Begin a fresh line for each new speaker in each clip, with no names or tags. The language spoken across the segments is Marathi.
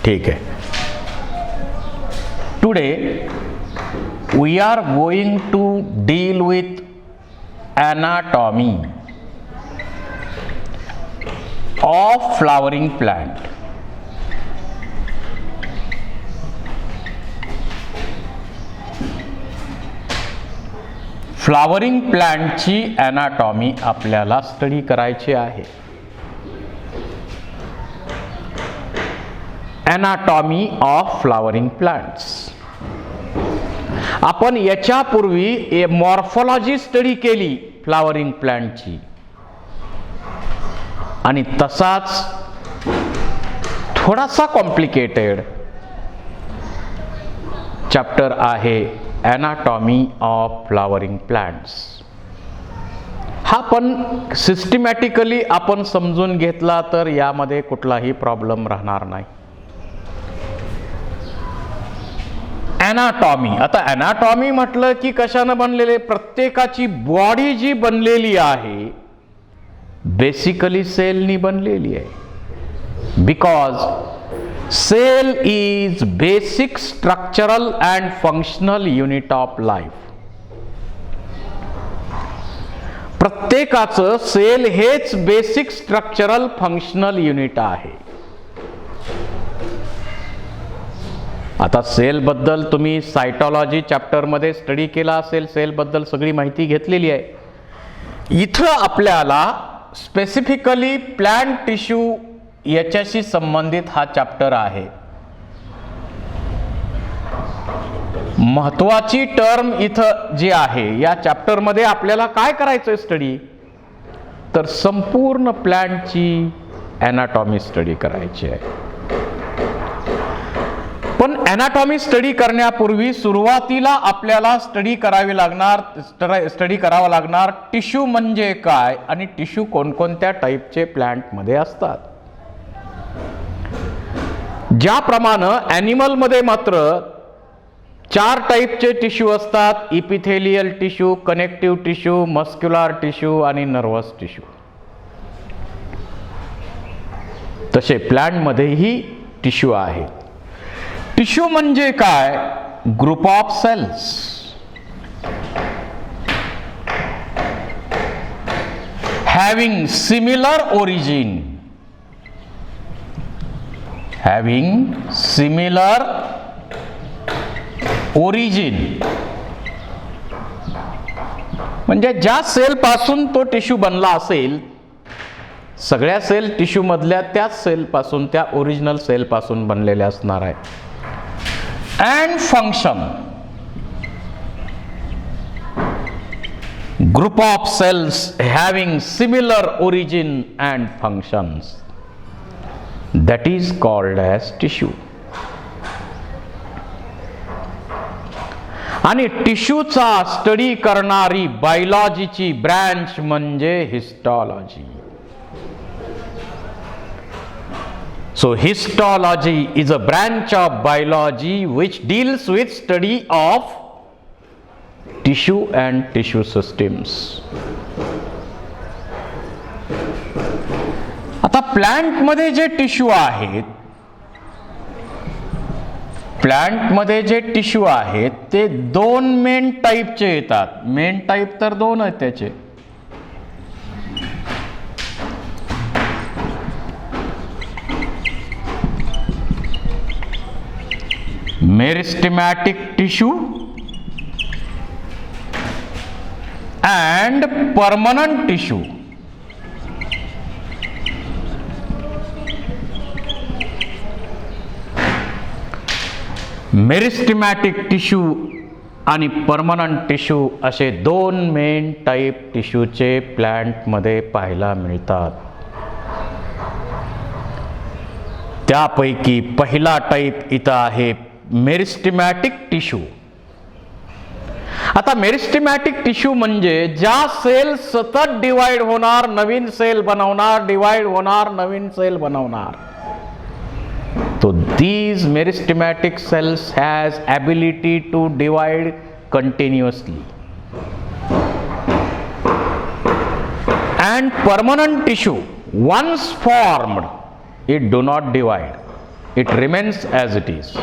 ठीक है. Today we are going to deal with anatomy of flowering plant. Flowering प्लांटची ॲनाटॉमी आपल्याला स्टडी करायची आहे. Anatomy of flowering plants. आपण याच्यापूर्वी मॉर्फोलॉजी स्टडी केली फ्लॉवरिंग प्लांटची, आणि तसाच थोडासा कॉम्प्लिकेटेड चॅप्टर आहे ॲनाटॉमी ऑफ फ्लॉवरिंग प्लांट्स. हा पण सिस्टमॅटिकली आपण समजून घेतला तर यामध्ये कुठलाही प्रॉब्लेम राहणार नाही. ॲनाटॉमी. आता ॲनाटॉमी म्हटलं की कशानं बनलेले? प्रत्येकाची बॉडी जी बनलेली आहे बेसिकली सेलनी बनलेली आहे. Because cell is basic structural and functional unit of life. प्रत्येकाचं सेल हेच बेसिक स्ट्रक्चरल फंक्शनल युनिट आहे. आता सेल बद्दल तुम्ही सायटॉलॉजी चॅप्टर मध्ये स्टडी केला असेल, सेल बद्दल सगळी माहिती घेतलेली आहे. इथं आपल्याला स्पेसिफिकली प्लांट टिश्यू याच्याशी संबंधित हा चॅप्टर आहे. महत्वाची टर्म इथं जी आहे या चॅप्टर मध्ये आपल्याला काय करायचं स्टडी, तर संपूर्ण प्लांटची ॲनाटॉमी स्टडी करायची आहे. पण ॲनाटॉमी स्टडी करण्यापूर्वी सुरुवातीला आपल्याला स्टडी करावा लागणार टिश्यू म्हणजे काय आणि टिश्यू कोणकोणत्या टाईपचे प्लांट मध्ये असतात. ज्याप्रमाणे ॲनिमल मध्ये मात्र 4 टाईपचे टिश्यू असतात: epithelial tissue, connective tissue, muscular tissue आणि नर्वस टिश्यू. तसे प्लांट मध्येही टिश्यू आहेत. टिश्यू म्हणजे काय? Group of cells. Having similar origin. Having similar origin म्हणजे ज्या सेल पासून तो टिश्यू बनला असेल, सगळ्या सेल टिश्यू मधल्या त्याच सेल पासून, त्या ओरिजिनल सेल पासून बनलेल्या असणार आहे. And function. Group of cells having similar origin and functions, that is called as tissue. आणि टिश्यूचा स्टडी करणारी बायोलॉजीची ब्रँच म्हणजे हिस्टॉलॉजी. So histology is a branch of biology which deals with study of tissue and tissue systems. आता प्लांट मध्ये जे टिश्यू आहेत, प्लांट मध्ये जे टिश्यू आहेत ते 2 मेन टाईपचे येतात. मेन टाईप तर 2 आहेत त्याचे. Meristematic tissue and permanent tissue. Meristematic tissue आणि परमनंट टिश्यू असे 2 मेन टाईप टिश्यूचे प्लांट मध्ये पाहायला मिळतात. त्यापैकी पहिला टाईप इथं आहे मेरिस्टेमॅटिक टिश्यू. आता मेरिस्टेमॅटिक टिश्यू म्हणजे ज्या सेल सतत डिवाइड होणार, नवीन सेल बनवणार, डिवाइड होणार, नवीन सेल बनवणार. So these meristematic cells has ability to divide continuously. And permanent tissue once formed, it do not divide. It remains as it is.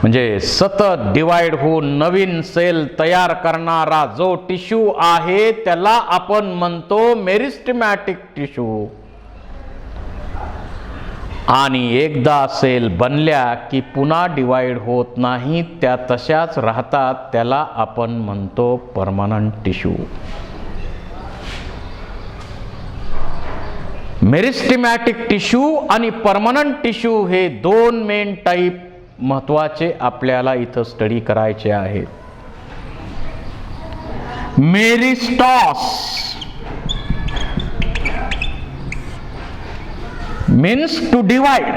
म्हणजे सतत डिवाइड होऊन नवीन सेल तयार करणारा जो टिश्यू आहे त्याला आपण म्हणतो मेरिस्टेमॅटिक टिश्यू. आणि एकदा सेल बनल्या की पुन्हा डिवाइड होत नाही, त्या तशाच राहतात, त्याला आपण म्हणतो परमनंट टिश्यू. मेरिस्टेमॅटिक टिश्यू आणि परमनंट टिश्यू हे दोन मेन टाईप महत्वाचे आपल्याला इथं स्टडी करायचे आहेत. मेरिस्टॉस means to divide.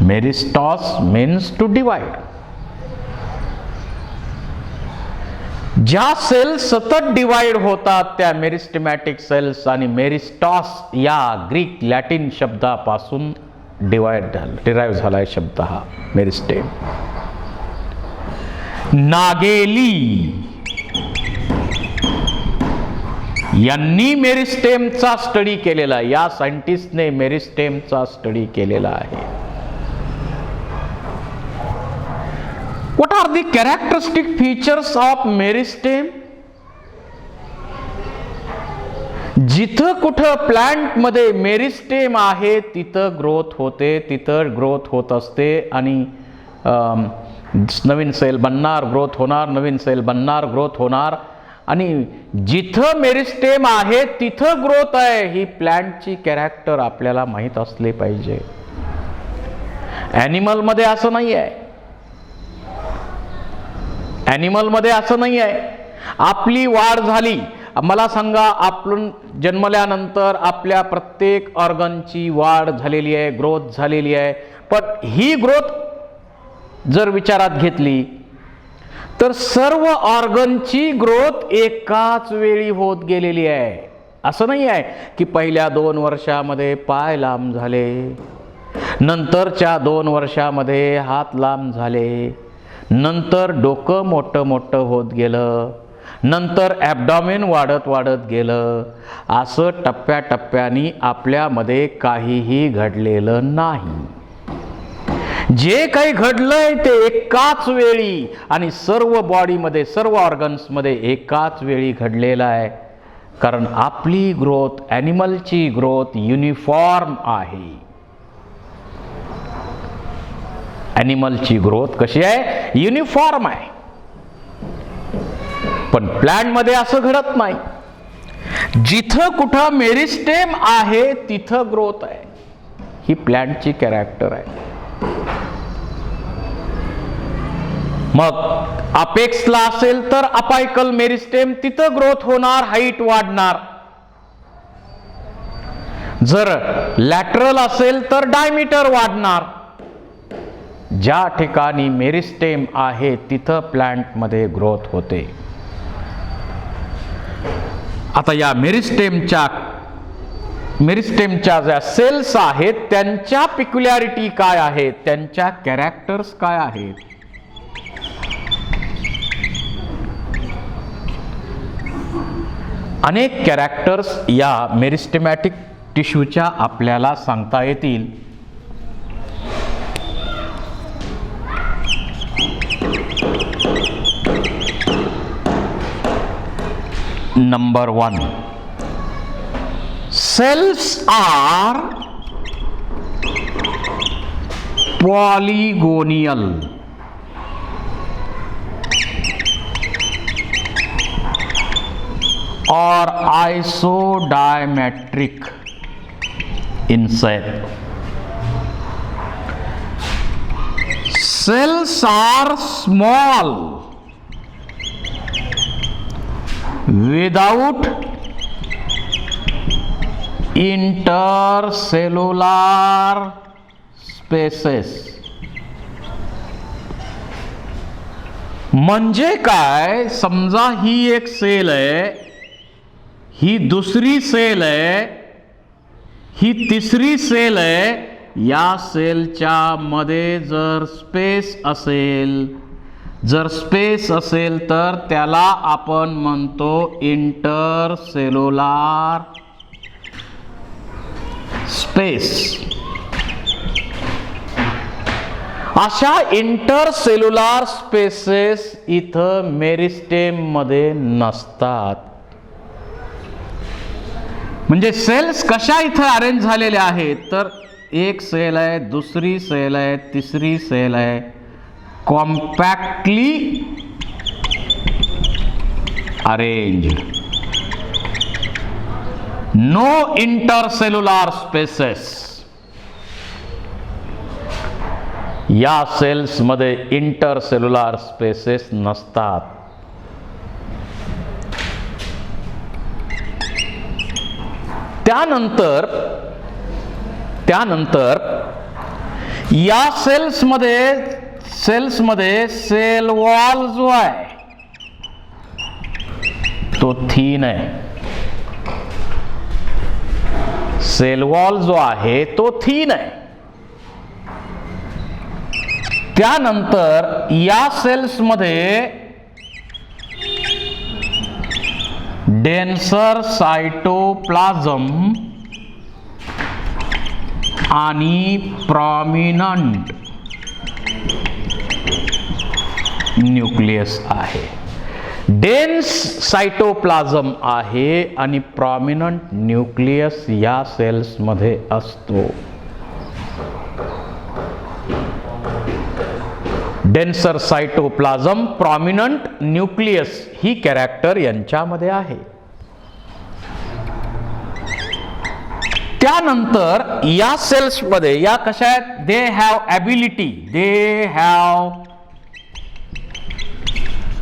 Meristos means to divide. ज्या सेल्स सतत डिवाइड होतात त्या मेरिस्टेमॅटिक सेल्स आणि मेरिस्टॉस या ग्रीक लॅटिन शब्दापासून डिराईव्ह झालाय शब्द हा मेरिस्टेम. नागेली यांनी मेरिस्टेमचा स्टडी केलेला, या सायंटिस्टने मेरिस्टेमचा स्टडी केलेला आहे. What are the characteristic features of meristem? जिथं कुठं प्लांट मध्ये मेरिस्टेम आहे तिथं ग्रोथ होते, तिथं ग्रोथ होत असते आणि नवीन सेल बनणार, ग्रोथ होणार, नवीन सेल बनणार, ग्रोथ होणार. आणि जिथं मेरिस्टेम आहे तिथं ग्रोथ आहे, ही प्लांटची कॅरेक्टर आपल्याला माहीत असले पाहिजे. ॲनिमल मध्ये असं नाही आहे. ॲनिमल मध्ये असं नाही आहे. आपली वाढ झाली, मला सांगा, आपण जन्मल्यानंतर आपल्या प्रत्येक ऑर्गनची वाढ झालेली आहे, ग्रोथ झालेली आहे. पण ही ग्रोथ जर विचारात घेतली तर सर्व ऑर्गनची ग्रोथ एकाच वेळी होत गेलेली आहे. असं नाही आहे की पहिल्या 2 वर्षामध्ये पाय लांब झाले, नंतरच्या 2 वर्षामध्ये हात लांब झाले, नंतर डोकं मोठं मोठं होत गेलं, नंतर ॲब्डॉमेन वाढत वाढत गेलं. असं टप्प्याटप्प्याने आपल्यामध्ये काहीही घडलेलं नाही. जे काही घडलंय ते एकाच वेळी आणि सर्व बॉडीमध्ये, सर्व ऑर्गन्समध्ये एकाच वेळी घडलेलं आहे. कारण आपली ग्रोथ, ॲनिमलची ग्रोथ युनिफॉर्म आहे. ॲनिमलची ग्रोथ कशी आहे? युनिफॉर्म आहे. पण प्लांटमध्ये असं घडत नाही. जिथं कुठं मेरिस्टेम आहे तिथं ग्रोथ आहे. ही प्लांटची कॅरेक्टर आहे. मग अपेक्सला असेल तर अपायकल मेरिस्टेम, तिथं ग्रोथ होणार, हाईट वाढणार. जर लॅटरल असेल तर डायमीटर वाढणार. ज्या ठिकाणी मेरिस्टेम आहे तिथं प्लांटमध्ये ग्रोथ होते. आता या मेरिस्टेमच्या ज्या सेल्स आहेत त्यांच्या पिक्युलॅरिटी काय आहेत, त्यांच्या कॅरेक्टर्स काय आहेत? अनेक कॅरेक्टर्स या मेरिस्टेमॅटिक टिश्यूच्या आपल्याला सांगता येतील. Number 1, cells are polygonal or isodiametric in cell. Cells are small without intercellular spaces. म्हणजे काय? समजा ही एक सेल आहे, ही दुसरी सेल आहे, ही तिसरी सेल आहे. या सेलच्या मध्ये जर स्पेस असेल जर स्पेस असेल तर त्याला आपण म्हणतो इंटरसेल्युलर स्पेस. अशा इंटरसेल्युलर स्पेसेस इथं मेरिस्टेम मध्ये नसतात. म्हणजे सेल्स कशा इथं अरेंज झालेल्या आहेत तर एक सेल आहे, दुसरी सेल आहे, तिसरी सेल आहे, compactly arranged. No intercellular spaces. या सेल्स मध्ये इंटरसेल्युलर स्पेसेस नसतात. त्यानंतर या सेल्समध्ये सेल वॉल जो आहे तो थिन आहे. सेल वॉल जो आहे तो थिन आहे. त्यानंतर या सेल्समध्ये डेन्सर सायटोप्लाझम आणि प्रॉमिनंट न्यूक्लियस आहे. डेन्स सायटोप्लाझम आहे आणि प्रॉमिनंट न्यूक्लियस या सेल्स मध्ये असतो. डेन्सर सायटोप्लाझम, प्रॉमिनंट न्यूक्लियस ही कॅरेक्टर यांच्यामध्ये आहे. त्यानंतर या सेल्स मध्ये या कशा आहेत, they have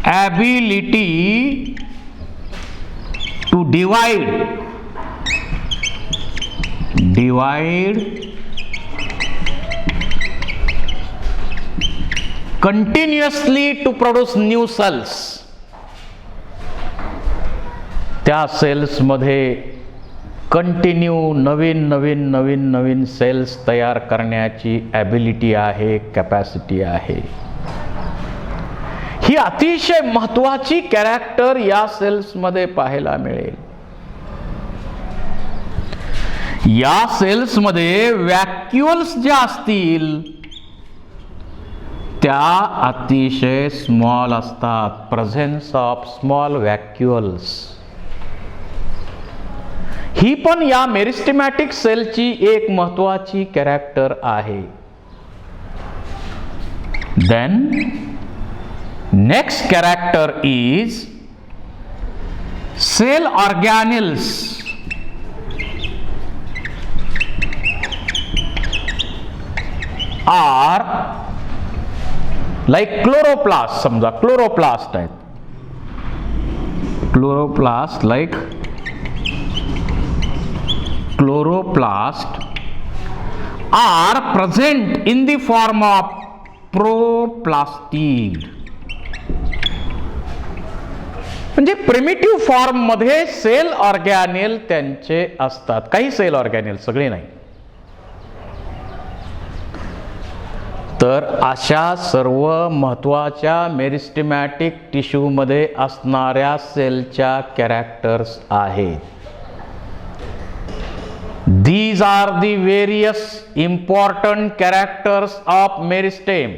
ability to divide continuously to produce new cells. त्या सेल्स मध्ये कंटिन्यू नवीन सेल्स तयार करण्याची ॲबिलिटी आहे, कॅपॅसिटी आहे. ही अतिशय महत्वाची कॅरेक्टर या सेल्स मध्ये पाहायला मिळेल. या सेल्स मध्ये व्हॅक्युअल्स ज्या असतील त्या अतिशय स्मॉल असतात. प्रेझेन्स ऑफ स्मॉल व्हॅक्युअल्स ही पण या मेरिस्टेमॅटिक सेलची एक महत्वाची कॅरेक्टर आहे. Then next character is cell organelles. Are like chloroplast. समजा क्लोरोप्लास्ट आहेत. Chloroplast like chloroplast are present in the form of proplastid. म्हणजे प्रिमिटिव्ह फॉर्म मध्ये सेल ऑर्गॅनिल त्यांचे असतात. काही सेल ऑर्गॅनिल, सगळे नाही. तर अशा सर्व महत्वाच्या मेरिस्टेमॅटिक टिश्यू मध्ये असणाऱ्या सेलच्या कॅरेक्टर्स आहेत. These are the various important characters of meristem.